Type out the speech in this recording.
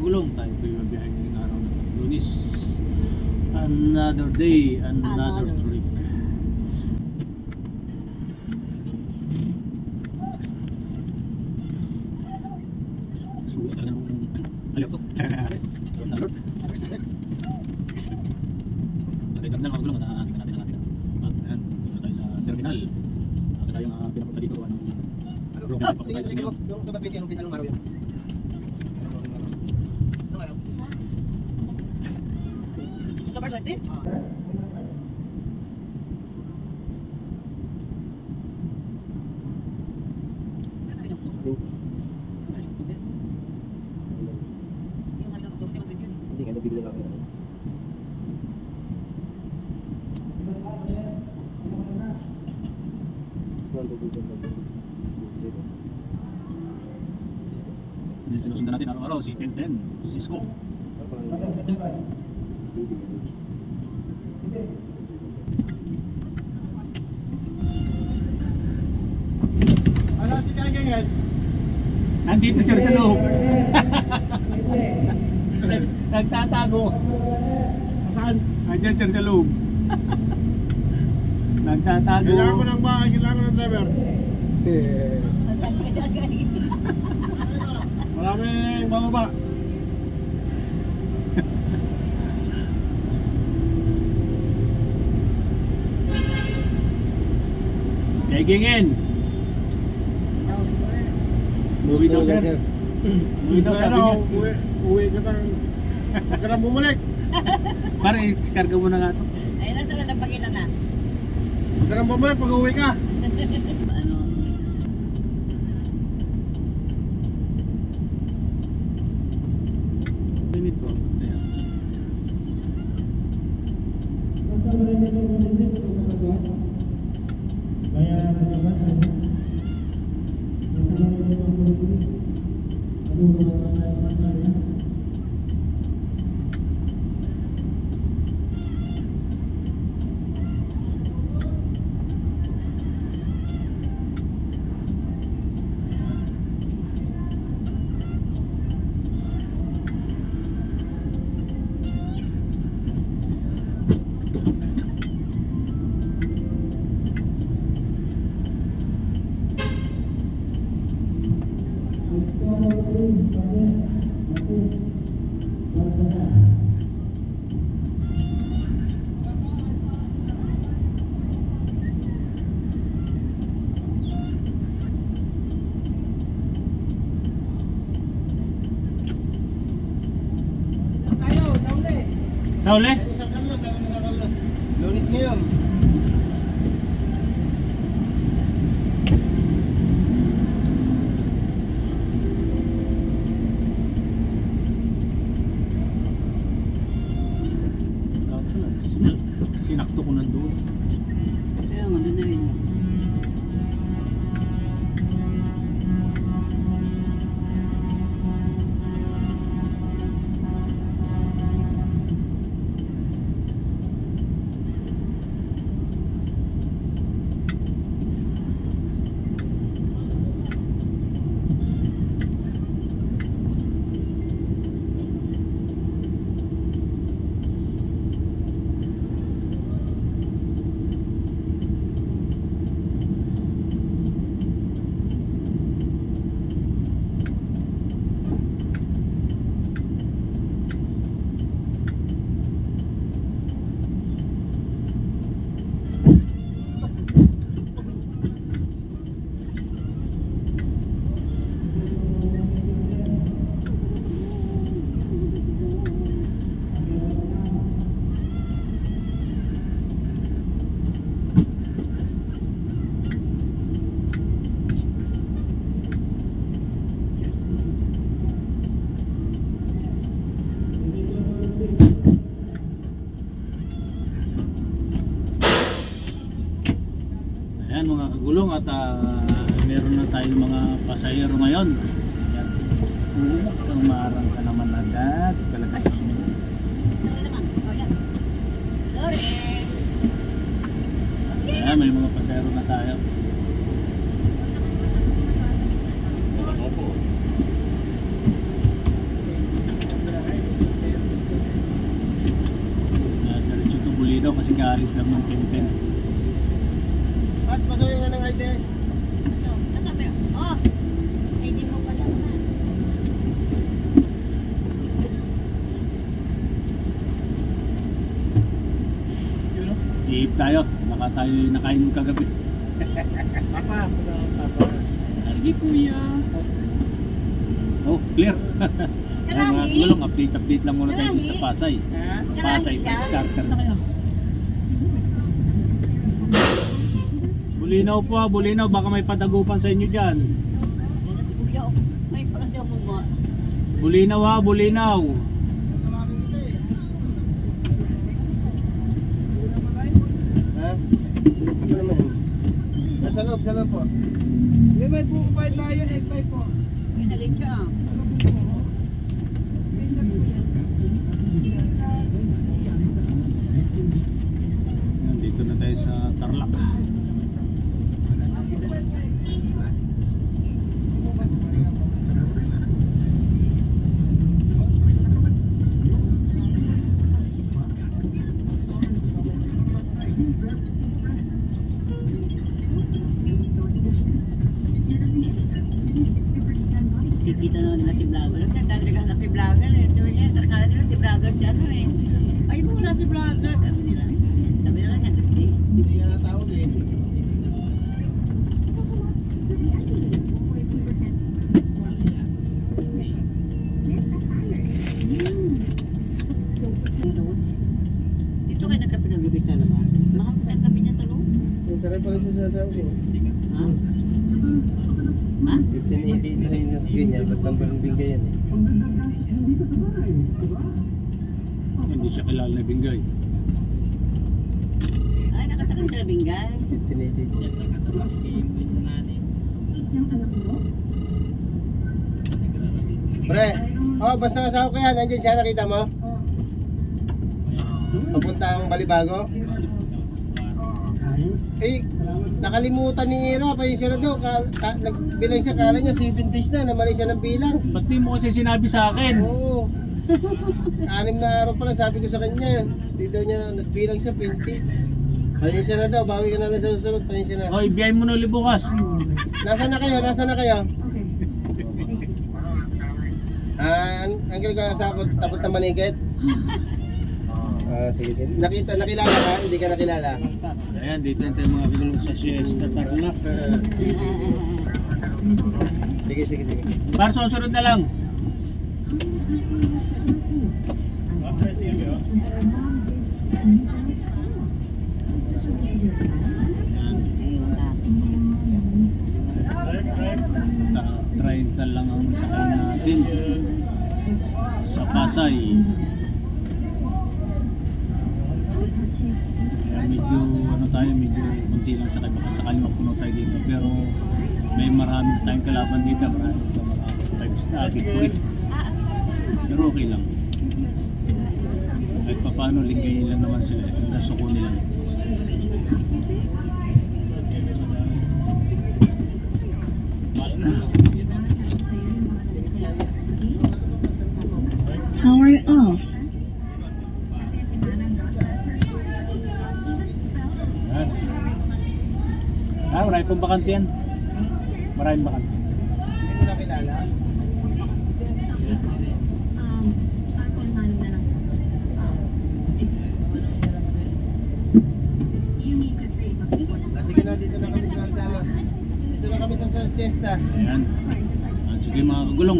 kagulong, tayo po yung biyahe ngayong araw na ito. Lunis. Another day, another trip. Siguro talaga nung aliw to. Alert. Sa terminal mga gulong, natin natin. At ayan, dito tayo sa terminal. At tayong pinapunta dito. Program pa tayo sa Siglo. Yung tubat piti, anong araw yun? Anong araw? Kabar natin? Hindi nga, nabibili lang ako. Yung sinusundan natin araw-araw si 1010, Cisco. Ano, si Kaya yan? Nandito siya sa loob. Nagtatago. Saan? Andiyan siya sa loob. Nagtatago. Kailangan ko ng bahay, kailangan ko ng driver. Maraming bababa. Gigingin. Uwi daw sir. Uwi daw sabi niya. Uwi ka nang... Huwag ka nang bumalik. Para iskarga mo na nga ito. Ayun na sila napakita na. Huwag ka nang bumalik pag uwi ka. Ano? Limit ko. Ayan. Tayo, Sauli. Sauli? Tayo sa Carlos, sabi na sa Carlos. Lunis ngayon. Sinakto ko nandun. Kaya nga, doon na rin. Ayan mga kagulong at meron na tayong mga pasahero ngayon. Ayan. Kung maarang ka naman agad, talaga susunod. Sorry. Ayan, may mga pasahero na tayo. kasi kaalis lang ng 10-10. Pats, pasukin nga ng ID. Ito, kasabi. Oh! Ay, di mo pala na. Iip tayo, nakain mo kagabi. Papa. Papa. Sige kuya. Oh, clear. Ay, mga gulong, update lang muna tayo dito sa Pasay. Sa Pasay, bike starter na kayo. Bulinaw po, bulinaw, baka may padagupan sa inyo dyan. Yan na si Kuya. Oh. Ay, parang di ako mo. Bulinaw ha, bulinaw. Ha? Ano naman? Sa loob po. May buko pa tayo, egg pie po. Ay, nalig ka. Nandito na tayo sa Tarlac. Kikita naman nila si vlogger. Kasi ang dami naghahanap si vlogger eh. Sabi niya, nakakala nila si vlogger si ano eh. Ay, mo wala si vlogger. Sabi nila. Sabi nila nga, Christy. Hindi nga natawag eh. Dito kayo nagkape ng gabi sa labas. Mahal kasi ang kape niya sa loob. Yung sakay pala sa sasaw ko. Ha? Ha? 1580 ito yung sa niya, basta ang bingay yan eh. Hindi siya kilala na Bingay. Ay, nakasakay siya na binggay. 1580. Pre, oh basta nasaw ko yan, nandiyan siya, nakita mo? Papunta ang Balibago. Eh, nakalimutan ni Ira, pa yung siya na daw, nagbilang siya, kala niya 70s na, namali siya ng bilang. Ba't di mo kasi sinabi sa akin? Oo. 6 na araw pa lang sabi ko sa kanya, di daw niya nagbilang siya 20. Pasensya na daw, bawi ka na lang sa susunod, pasensya na. Hoy, biyay mo na ulit bukas. Nasaan na kayo? Nasaan na kayo? Ang kinakasakot tapos na manigit? Sige, sige. Nakilala ka? Hindi ka nakilala? Ayan, dito na tayo mga gulong sa Siesta Tarlac. Sige, sige, sige. Para susunod na lang. Ayan. 30 lang ang sakay natin sa Pasay. Kaya medyo medyo kunti lang sakay, baka sakali mapuno tayo dito, pero may marami tayong kalaban dito, marami times na victory, pero okay lang. Kahit pa paano, lingayin lang naman sila, nasuko nila. Power off. Yan. Marami pong bakante yan. Maraming bakante. Hindi mo nakilala? Call money na lang. Sige na, dito na kami sa Dito na kami sa siesta. Ayan. Sige mga kagulong.